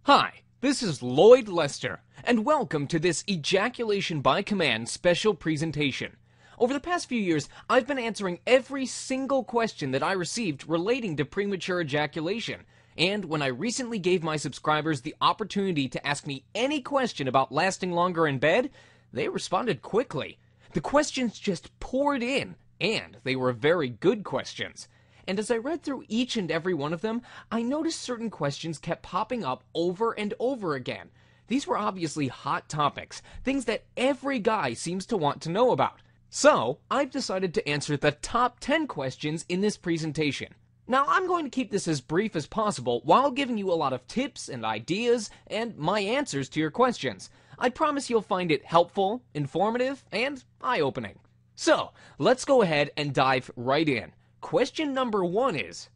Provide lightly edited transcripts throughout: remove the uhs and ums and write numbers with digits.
Hi, this is Lloyd Lester, and welcome to this Ejaculation by Command special presentation. Over the past few years, I've been answering every single question that I received relating to premature ejaculation, and when I recently gave my subscribers the opportunity to ask me any question about lasting longer in bed, they responded quickly. The questions just poured in, and they were very good questions. And as I read through each and every one of them, I noticed certain questions kept popping up over and over again. These were obviously hot topics, things that every guy seems to want to know about. So, I've decided to answer the top 10 questions in this presentation. Now, I'm going to keep this as brief as possible while giving you a lot of tips and ideas and my answers to your questions. I promise you'll find it helpful, informative, and eye-opening. So, let's go ahead and dive right in. Question number 1 is,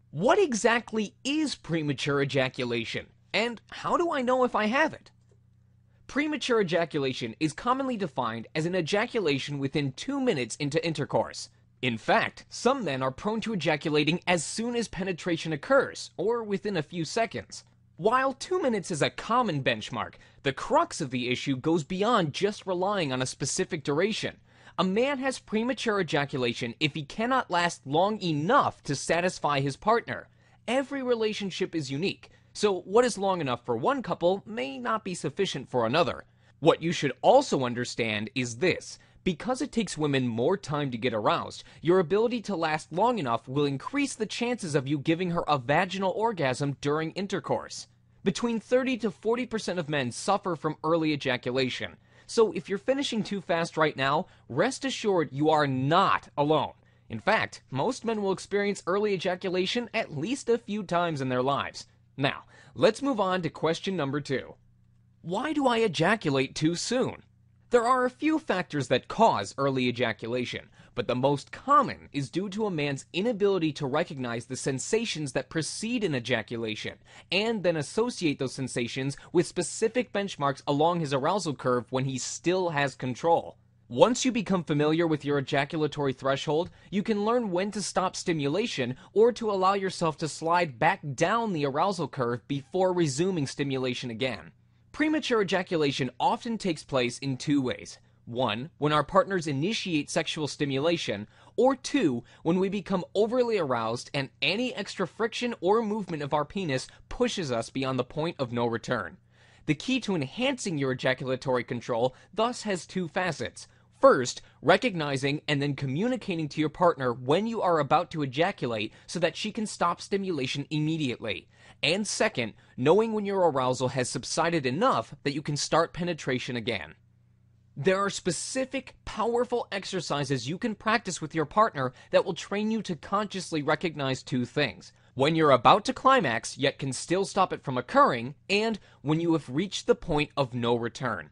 what exactly is premature ejaculation, and how do I know if I have it? Premature ejaculation is commonly defined as an ejaculation within 2 minutes into intercourse. In fact, some men are prone to ejaculating as soon as penetration occurs, or within a few seconds. While 2 minutes is a common benchmark, the crux of the issue goes beyond just relying on a specific duration. A man has premature ejaculation if he cannot last long enough to satisfy his partner. Every relationship is unique, so what is long enough for one couple may not be sufficient for another. What you should also understand is this: because it takes women more time to get aroused, your ability to last long enough will increase the chances of you giving her a vaginal orgasm during intercourse. Between 30 to 40% of men suffer from early ejaculation. So if you're finishing too fast right now, rest assured you are not alone. In fact, most men will experience early ejaculation at least a few times in their lives. Now, let's move on to question number 2. Why do I ejaculate too soon? There are a few factors that cause early ejaculation, but the most common is due to a man's inability to recognize the sensations that precede an ejaculation, and then associate those sensations with specific benchmarks along his arousal curve when he still has control. Once you become familiar with your ejaculatory threshold, you can learn when to stop stimulation or to allow yourself to slide back down the arousal curve before resuming stimulation again. Premature ejaculation often takes place in 2 ways. 1, when our partners initiate sexual stimulation, or 2, when we become overly aroused and any extra friction or movement of our penis pushes us beyond the point of no return. The key to enhancing your ejaculatory control thus has 2 facets. First, recognizing and then communicating to your partner when you are about to ejaculate so that she can stop stimulation immediately. And second, knowing when your arousal has subsided enough that you can start penetration again. There are specific, powerful exercises you can practice with your partner that will train you to consciously recognize 2 things: when you're about to climax yet can still stop it from occurring, and when you have reached the point of no return.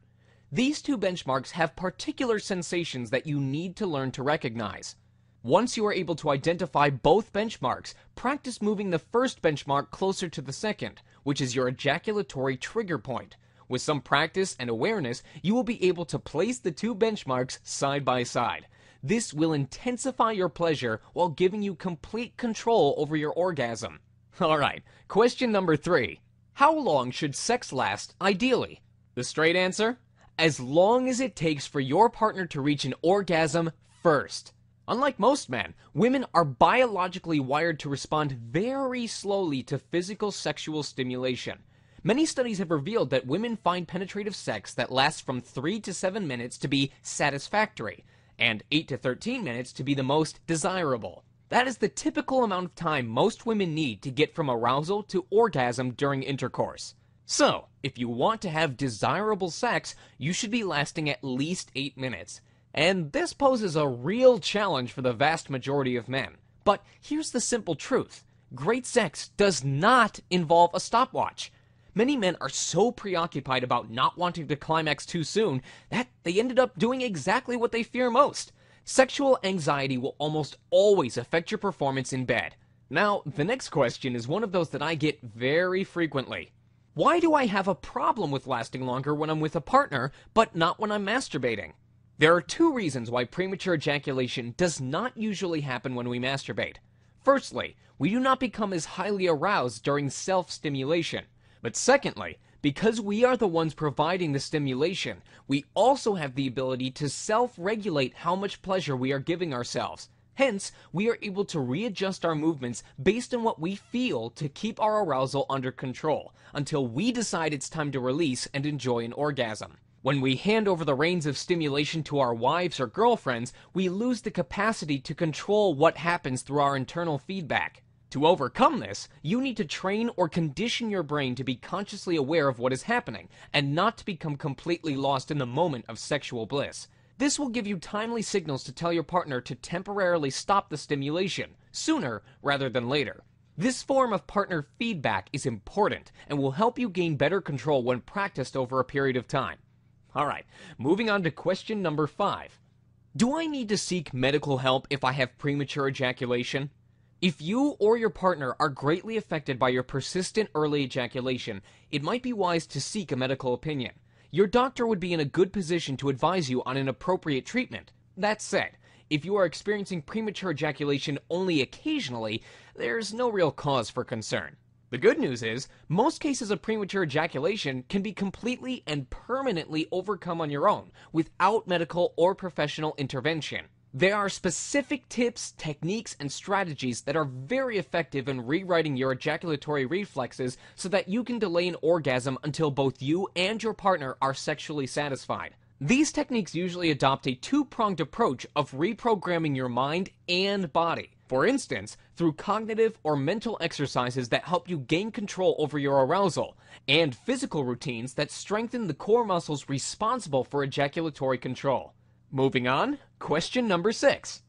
These 2 benchmarks have particular sensations that you need to learn to recognize. Once you are able to identify both benchmarks, practice moving the first benchmark closer to the second, which is your ejaculatory trigger point. With some practice and awareness, you will be able to place the 2 benchmarks side by side. This will intensify your pleasure while giving you complete control over your orgasm. Alright, question number 3. How long should sex last ideally? The straight answer? As long as it takes for your partner to reach an orgasm first. Unlike most men, women are biologically wired to respond very slowly to physical sexual stimulation. Many studies have revealed that women find penetrative sex that lasts from 3 to 7 minutes to be satisfactory, and 8 to 13 minutes to be the most desirable. That is the typical amount of time most women need to get from arousal to orgasm during intercourse. So, if you want to have desirable sex, you should be lasting at least 8 minutes. And this poses a real challenge for the vast majority of men. But here's the simple truth: great sex does not involve a stopwatch. Many men are so preoccupied about not wanting to climax too soon that they ended up doing exactly what they fear most. Sexual anxiety will almost always affect your performance in bed. Now, the next question is one of those that I get very frequently. Why do I have a problem with lasting longer when I'm with a partner, but not when I'm masturbating? There are 2 reasons why premature ejaculation does not usually happen when we masturbate. Firstly, we do not become as highly aroused during self-stimulation. But secondly, because we are the ones providing the stimulation, we also have the ability to self-regulate how much pleasure we are giving ourselves. Hence, we are able to readjust our movements based on what we feel to keep our arousal under control, until we decide it's time to release and enjoy an orgasm. When we hand over the reins of stimulation to our wives or girlfriends, we lose the capacity to control what happens through our internal feedback. To overcome this, you need to train or condition your brain to be consciously aware of what is happening, and not to become completely lost in the moment of sexual bliss. This will give you timely signals to tell your partner to temporarily stop the stimulation, sooner rather than later. This form of partner feedback is important and will help you gain better control when practiced over a period of time. Alright, moving on to question number 5. Do I need to seek medical help if I have premature ejaculation? If you or your partner are greatly affected by your persistent early ejaculation, it might be wise to seek a medical opinion. Your doctor would be in a good position to advise you on an appropriate treatment. That said, if you are experiencing premature ejaculation only occasionally, there's no real cause for concern. The good news is, most cases of premature ejaculation can be completely and permanently overcome on your own, without medical or professional intervention. There are specific tips, techniques, and strategies that are very effective in rewriting your ejaculatory reflexes so that you can delay an orgasm until both you and your partner are sexually satisfied. These techniques usually adopt a two-pronged approach of reprogramming your mind and body. For instance, through cognitive or mental exercises that help you gain control over your arousal, and physical routines that strengthen the core muscles responsible for ejaculatory control. Moving on, question number 6.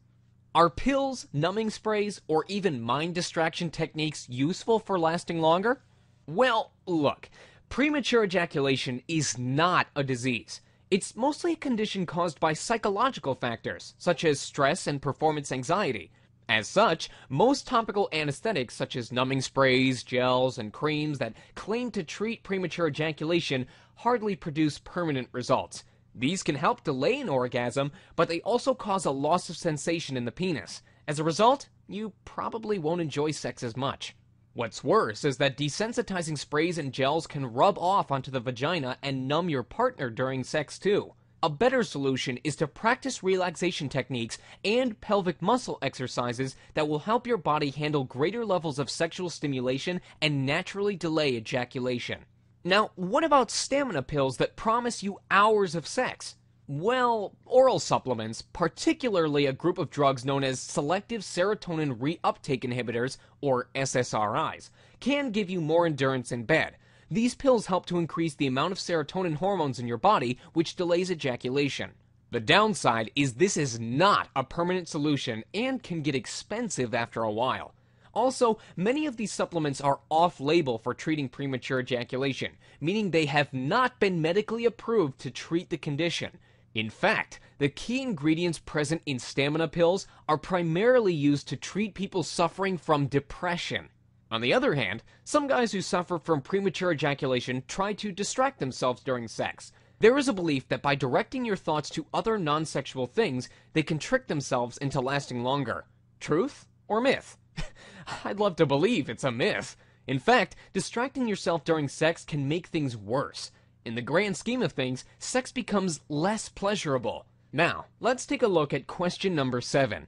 Are pills, numbing sprays, or even mind distraction techniques useful for lasting longer? Well, look, premature ejaculation is not a disease. It's mostly a condition caused by psychological factors, such as stress and performance anxiety. As such, most topical anesthetics such as numbing sprays, gels, and creams that claim to treat premature ejaculation hardly produce permanent results. These can help delay an orgasm, but they also cause a loss of sensation in the penis. As a result, you probably won't enjoy sex as much. What's worse is that desensitizing sprays and gels can rub off onto the vagina and numb your partner during sex too. A better solution is to practice relaxation techniques and pelvic muscle exercises that will help your body handle greater levels of sexual stimulation and naturally delay ejaculation. Now, what about stamina pills that promise you hours of sex? Well, oral supplements, particularly a group of drugs known as selective serotonin reuptake inhibitors, or SSRIs, can give you more endurance in bed. These pills help to increase the amount of serotonin hormones in your body, which delays ejaculation. The downside is this is not a permanent solution and can get expensive after a while. Also, many of these supplements are off-label for treating premature ejaculation, meaning they have not been medically approved to treat the condition. In fact, the key ingredients present in stamina pills are primarily used to treat people suffering from depression. On the other hand, some guys who suffer from premature ejaculation try to distract themselves during sex. There is a belief that by directing your thoughts to other non-sexual things, they can trick themselves into lasting longer. Truth or myth? I'd love to believe it's a myth. In fact, distracting yourself during sex can make things worse. In the grand scheme of things, sex becomes less pleasurable. Now, let's take a look at question number 7.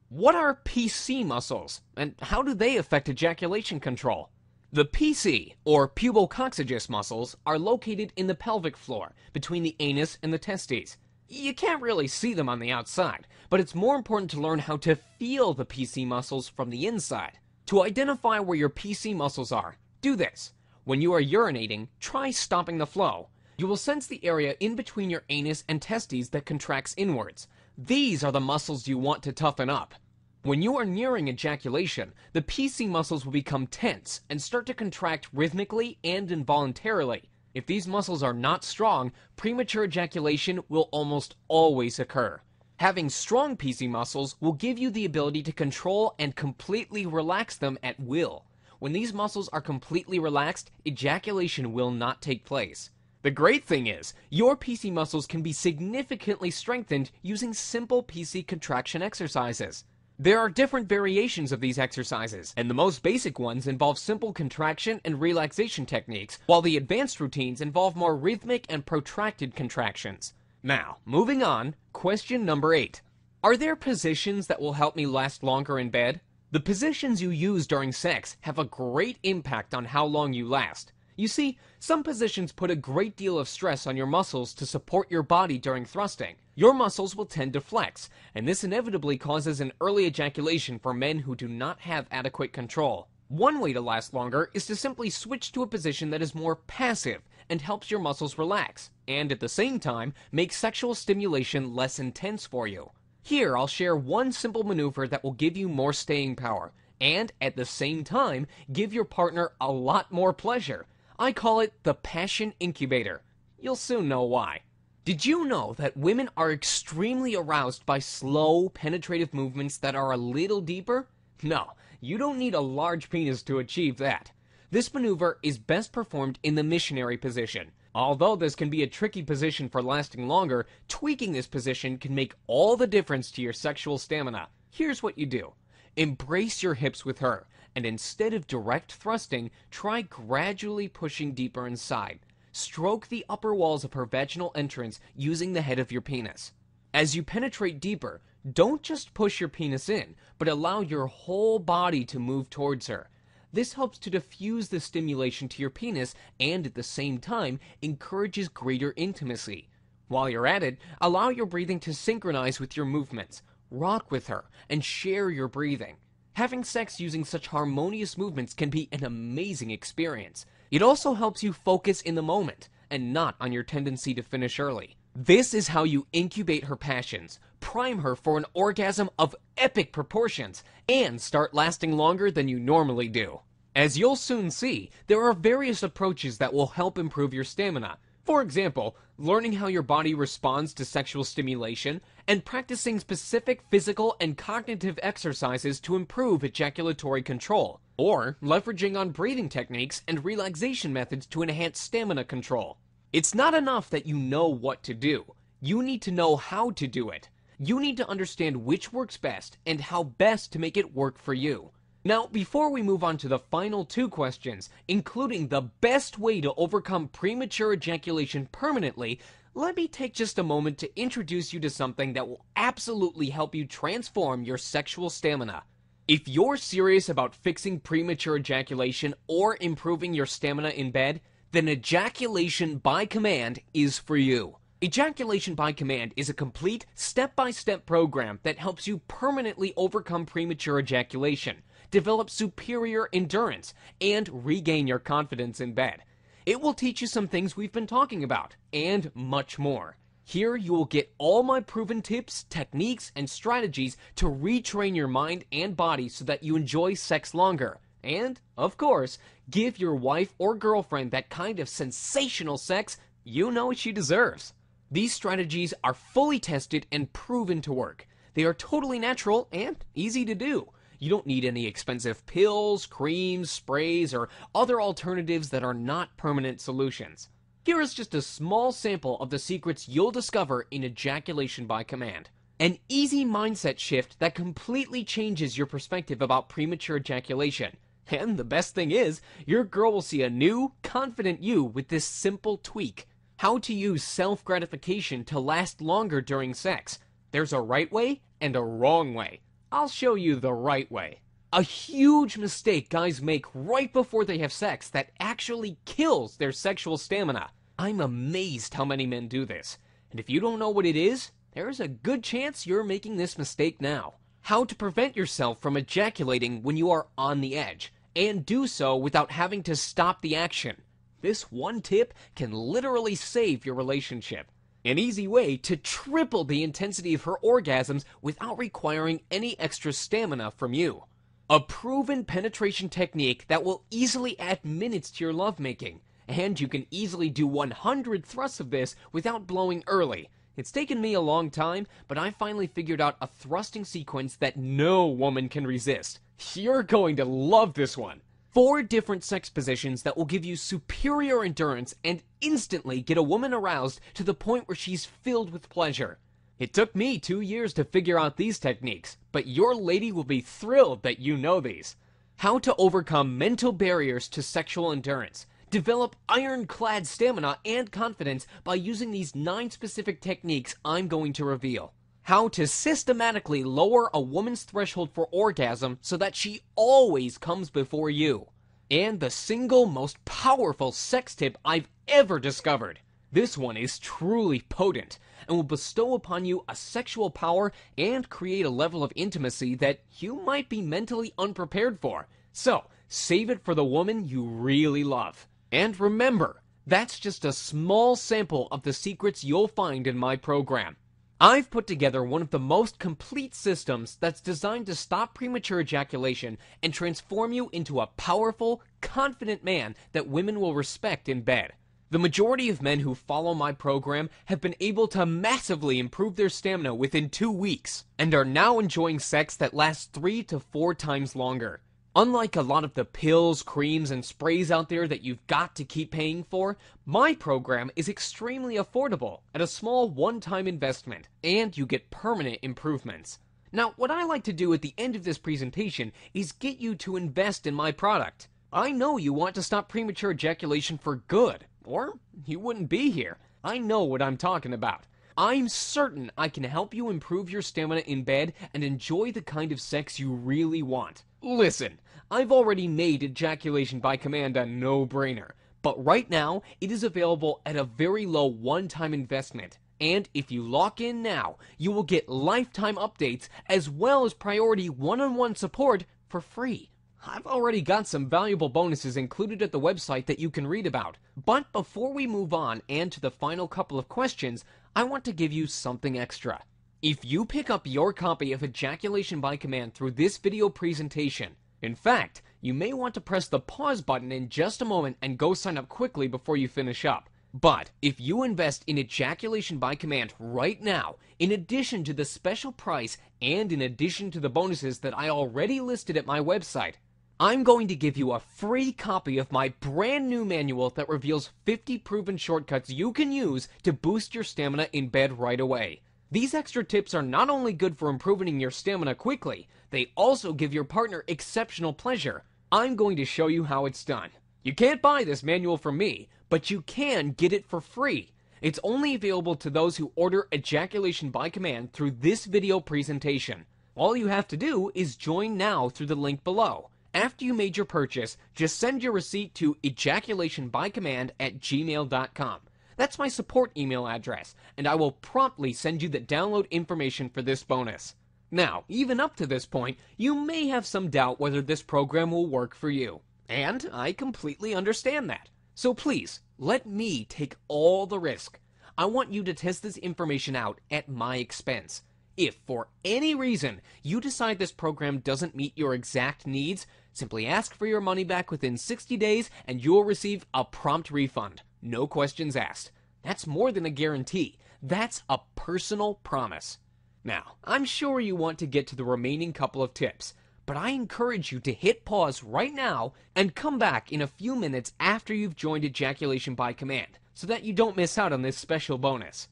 What are PC muscles, and how do they affect ejaculation control? The PC, or pubococcygis muscles, are located in the pelvic floor, between the anus and the testes. You can't really see them on the outside, but it's more important to learn how to feel the PC muscles from the inside. To identify where your PC muscles are, do this. When you are urinating, try stopping the flow. You will sense the area in between your anus and testes that contracts inwards. These are the muscles you want to toughen up. When you are nearing ejaculation, the PC muscles will become tense and start to contract rhythmically and involuntarily. If these muscles are not strong, premature ejaculation will almost always occur. Having strong PC muscles will give you the ability to control and completely relax them at will. When these muscles are completely relaxed, ejaculation will not take place. The great thing is, your PC muscles can be significantly strengthened using simple PC contraction exercises. There are different variations of these exercises, and the most basic ones involve simple contraction and relaxation techniques, while the advanced routines involve more rhythmic and protracted contractions. Now, moving on, question number 8. Are there positions that will help me last longer in bed? The positions you use during sex have a great impact on how long you last. You see, some positions put a great deal of stress on your muscles to support your body during thrusting. Your muscles will tend to flex, and this inevitably causes an early ejaculation for men who do not have adequate control. One way to last longer is to simply switch to a position that is more passive and helps your muscles relax, and at the same time, make sexual stimulation less intense for you. Here, I'll share one simple maneuver that will give you more staying power, and at the same time, give your partner a lot more pleasure. I call it the passion incubator. You'll soon know why. Did you know that women are extremely aroused by slow, penetrative movements that are a little deeper? No, you don't need a large penis to achieve that. This maneuver is best performed in the missionary position. Although this can be a tricky position for lasting longer, tweaking this position can make all the difference to your sexual stamina. Here's what you do. Embrace your hips with her, and instead of direct thrusting, try gradually pushing deeper inside. Stroke the upper walls of her vaginal entrance using the head of your penis. As you penetrate deeper, don't just push your penis in, but allow your whole body to move towards her. This helps to diffuse the stimulation to your penis and at the same time encourages greater intimacy. While you're at it, allow your breathing to synchronize with your movements. Rock with her and share your breathing. Having sex using such harmonious movements can be an amazing experience. It also helps you focus in the moment and not on your tendency to finish early. This is how you incubate her passions, prime her for an orgasm of epic proportions, and start lasting longer than you normally do. As you'll soon see, there are various approaches that will help improve your stamina. For example, learning how your body responds to sexual stimulation, and practicing specific physical and cognitive exercises to improve ejaculatory control, or leveraging on breathing techniques and relaxation methods to enhance stamina control. It's not enough that you know what to do. You need to know how to do it. You need to understand which works best and how best to make it work for you. Now, before we move on to the final 2 questions, including the best way to overcome premature ejaculation permanently, let me take just a moment to introduce you to something that will absolutely help you transform your sexual stamina. If you're serious about fixing premature ejaculation or improving your stamina in bed, then Ejaculation by Command is for you. Ejaculation by Command is a complete, step-by-step program that helps you permanently overcome premature ejaculation, develop superior endurance, and regain your confidence in bed. It will teach you some things we've been talking about, and much more. Here you will get all my proven tips, techniques, and strategies to retrain your mind and body so that you enjoy sex longer. And, of course, give your wife or girlfriend that kind of sensational sex you know she deserves. These strategies are fully tested and proven to work. They are totally natural and easy to do. You don't need any expensive pills, creams, sprays, or other alternatives that are not permanent solutions. Here is just a small sample of the secrets you'll discover in Ejaculation by Command. An easy mindset shift that completely changes your perspective about premature ejaculation. And the best thing is, your girl will see a new, confident you with this simple tweak. How to use self-gratification to last longer during sex. There's a right way and a wrong way. I'll show you the right way. A huge mistake guys make right before they have sex that actually kills their sexual stamina. I'm amazed how many men do this. And if you don't know what it is, there's a good chance you're making this mistake now. How to prevent yourself from ejaculating when you are on the edge, and do so without having to stop the action. This one tip can literally save your relationship. An easy way to triple the intensity of her orgasms without requiring any extra stamina from you. A proven penetration technique that will easily add minutes to your lovemaking, and you can easily do 100 thrusts of this without blowing early. It's taken me a long time, but I finally figured out a thrusting sequence that no woman can resist. You're going to love this one. 4 different sex positions that will give you superior endurance and instantly get a woman aroused to the point where she's filled with pleasure. It took me 2 years to figure out these techniques, but your lady will be thrilled that you know these. How to overcome mental barriers to sexual endurance. Develop ironclad stamina and confidence by using these 9 specific techniques I'm going to reveal. How to systematically lower a woman's threshold for orgasm so that she always comes before you. And the single most powerful sex tip I've ever discovered. This one is truly potent and will bestow upon you a sexual power and create a level of intimacy that you might be mentally unprepared for. So, save it for the woman you really love. And remember, that's just a small sample of the secrets you'll find in my program. I've put together one of the most complete systems that's designed to stop premature ejaculation and transform you into a powerful, confident man that women will respect in bed. The majority of men who follow my program have been able to massively improve their stamina within 2 weeks, and are now enjoying sex that lasts 3 to 4 times longer. Unlike a lot of the pills, creams, and sprays out there that you've got to keep paying for, my program is extremely affordable at a small one-time investment, and you get permanent improvements. Now, what I like to do at the end of this presentation is get you to invest in my product. I know you want to stop premature ejaculation for good, or you wouldn't be here. I know what I'm talking about. I'm certain I can help you improve your stamina in bed and enjoy the kind of sex you really want. Listen, I've already made ejaculation by command a no-brainer, but right now it is available at a very low one-time investment. And if you lock in now, you will get lifetime updates as well as priority one-on-one support for free. I've already got some valuable bonuses included at the website that you can read about. But before we move on and to the final couple of questions, I want to give you something extra. If you pick up your copy of Ejaculation by Command through this video presentation, in fact, you may want to press the pause button in just a moment and go sign up quickly before you finish up. But if you invest in Ejaculation by Command right now, in addition to the special price and in addition to the bonuses that I already listed at my website, I'm going to give you a free copy of my brand new manual that reveals 50 proven shortcuts you can use to boost your stamina in bed right away. These extra tips are not only good for improving your stamina quickly, they also give your partner exceptional pleasure. I'm going to show you how it's done. You can't buy this manual from me, but you can get it for free. It's only available to those who order Ejaculation by Command through this video presentation. All you have to do is join now through the link below. After you made your purchase, just send your receipt to ejaculationbycommand@gmail.com. That's my support email address, and I will promptly send you the download information for this bonus. Now, even up to this point, you may have some doubt whether this program will work for you, and I completely understand that. So please, let me take all the risk. I want you to test this information out at my expense. If, for any reason, you decide this program doesn't meet your exact needs, simply ask for your money back within 60 days and you'll receive a prompt refund. No questions asked. That's more than a guarantee. That's a personal promise. Now, I'm sure you want to get to the remaining couple of tips, but I encourage you to hit pause right now and come back in a few minutes after you've joined Ejaculation by Command, so that you don't miss out on this special bonus.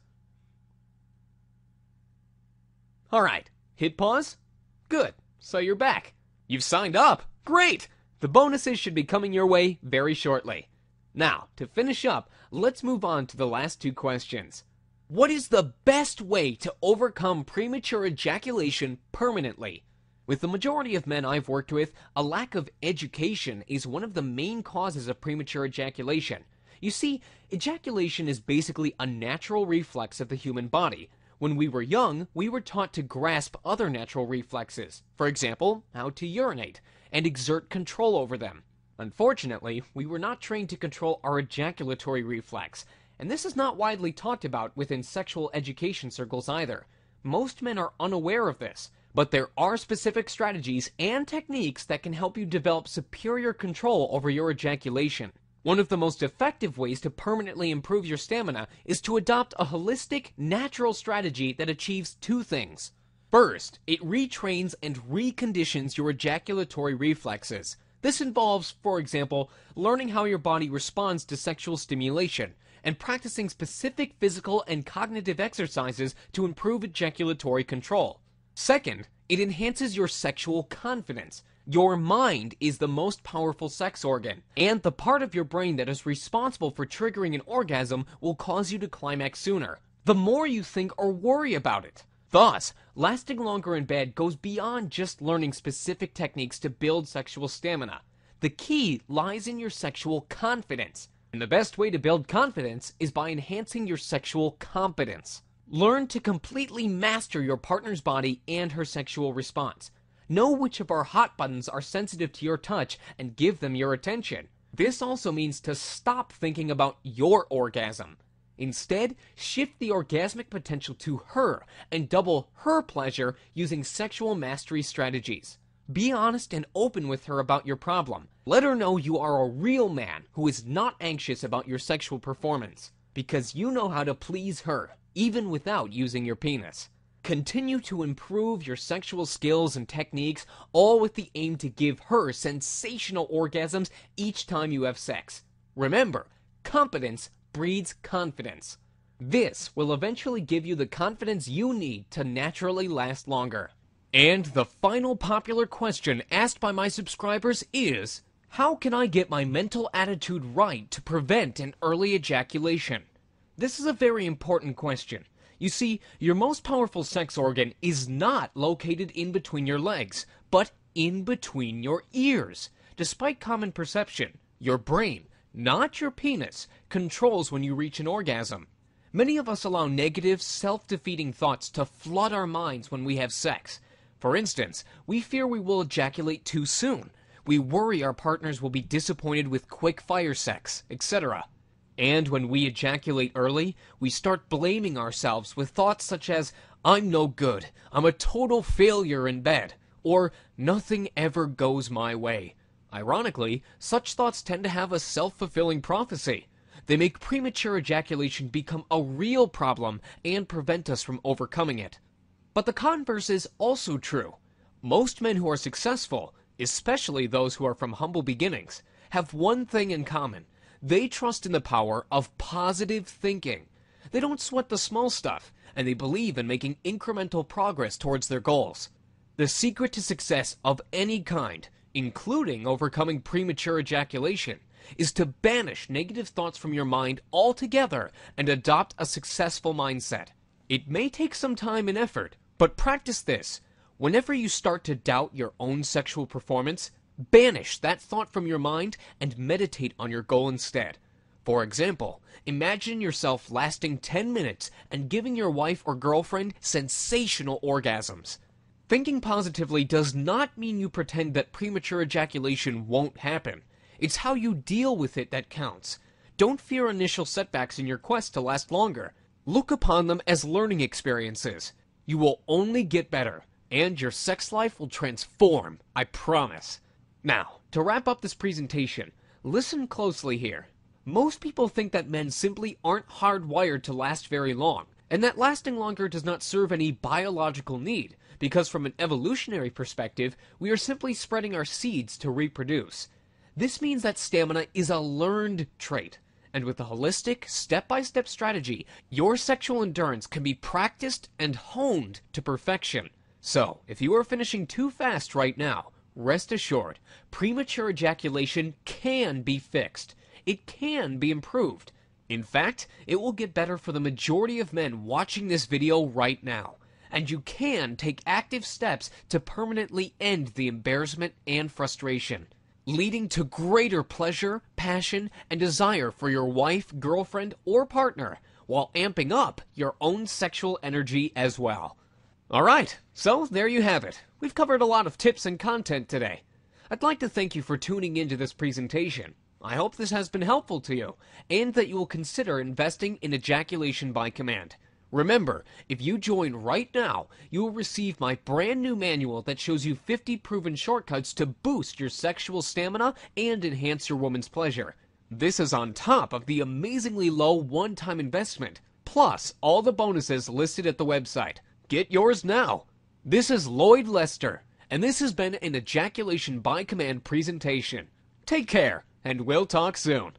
Alright, hit pause? Good, so you're back. You've signed up! Great! The bonuses should be coming your way very shortly. Now, to finish up, let's move on to the last 2 questions. What is the best way to overcome premature ejaculation permanently? With the majority of men I've worked with, a lack of education is one of the main causes of premature ejaculation. You see, ejaculation is basically a natural reflex of the human body. When we were young, we were taught to grasp other natural reflexes, for example, how to urinate, and exert control over them. Unfortunately, we were not trained to control our ejaculatory reflex, and this is not widely talked about within sexual education circles either. Most men are unaware of this, but there are specific strategies and techniques that can help you develop superior control over your ejaculation. One of the most effective ways to permanently improve your stamina is to adopt a holistic, natural strategy that achieves 2 things. First, it retrains and reconditions your ejaculatory reflexes. This involves, for example, learning how your body responds to sexual stimulation, and practicing specific physical and cognitive exercises to improve ejaculatory control. Second, it enhances your sexual confidence. Your mind is the most powerful sex organ, and the part of your brain that is responsible for triggering an orgasm will cause you to climax sooner, the more you think or worry about it. Thus, lasting longer in bed goes beyond just learning specific techniques to build sexual stamina. The key lies in your sexual confidence, and the best way to build confidence is by enhancing your sexual competence. Learn to completely master your partner's body and her sexual response. Know which of our hot buttons are sensitive to your touch and give them your attention. This also means to stop thinking about your orgasm. Instead, shift the orgasmic potential to her and double her pleasure using sexual mastery strategies. Be honest and open with her about your problem. Let her know you are a real man who is not anxious about your sexual performance, because you know how to please her, even without using your penis. Continue to improve your sexual skills and techniques, all with the aim to give her sensational orgasms each time you have sex. Remember, competence breeds confidence. This will eventually give you the confidence you need to naturally last longer. And the final popular question asked by my subscribers is, how can I get my mental attitude right to prevent an early ejaculation? This is a very important question. You see, your most powerful sex organ is not located in between your legs, but in between your ears. Despite common perception, your brain, not your penis, controls when you reach an orgasm. Many of us allow negative, self-defeating thoughts to flood our minds when we have sex. For instance, we fear we will ejaculate too soon. We worry our partners will be disappointed with quick-fire sex, etc. And when we ejaculate early, we start blaming ourselves with thoughts such as, I'm no good, I'm a total failure in bed, or nothing ever goes my way. Ironically, such thoughts tend to have a self-fulfilling prophecy. They make premature ejaculation become a real problem and prevent us from overcoming it. But the converse is also true. Most men who are successful, especially those who are from humble beginnings, have one thing in common. They trust in the power of positive thinking. They don't sweat the small stuff, and they believe in making incremental progress towards their goals. The secret to success of any kind, including overcoming premature ejaculation, is to banish negative thoughts from your mind altogether and adopt a successful mindset. It may take some time and effort, but practice this. Whenever you start to doubt your own sexual performance, banish that thought from your mind and meditate on your goal instead. For example, imagine yourself lasting 10 minutes and giving your wife or girlfriend sensational orgasms. Thinking positively does not mean you pretend that premature ejaculation won't happen. It's how you deal with it that counts. Don't fear initial setbacks in your quest to last longer. Look upon them as learning experiences. You will only get better, and your sex life will transform, I promise. Now, to wrap up this presentation, listen closely here. Most people think that men simply aren't hardwired to last very long, and that lasting longer does not serve any biological need, because from an evolutionary perspective, we are simply spreading our seeds to reproduce. This means that stamina is a learned trait, and with a holistic, step-by-step strategy, your sexual endurance can be practiced and honed to perfection. So, if you are finishing too fast right now, rest assured, premature ejaculation can be fixed. It can be improved. In fact, it will get better for the majority of men watching this video right now. And you can take active steps to permanently end the embarrassment and frustration, leading to greater pleasure, passion, and desire for your wife, girlfriend, or partner, while amping up your own sexual energy as well. Alright, so there you have it. We've covered a lot of tips and content today. I'd like to thank you for tuning into this presentation. I hope this has been helpful to you, and that you will consider investing in ejaculation by command. Remember, if you join right now, you will receive my brand new manual that shows you 50 proven shortcuts to boost your sexual stamina and enhance your woman's pleasure. This is on top of the amazingly low one-time investment, plus all the bonuses listed at the website. Get yours now. This is Lloyd Lester, and this has been an Ejaculation by Command presentation. Take care, and we'll talk soon.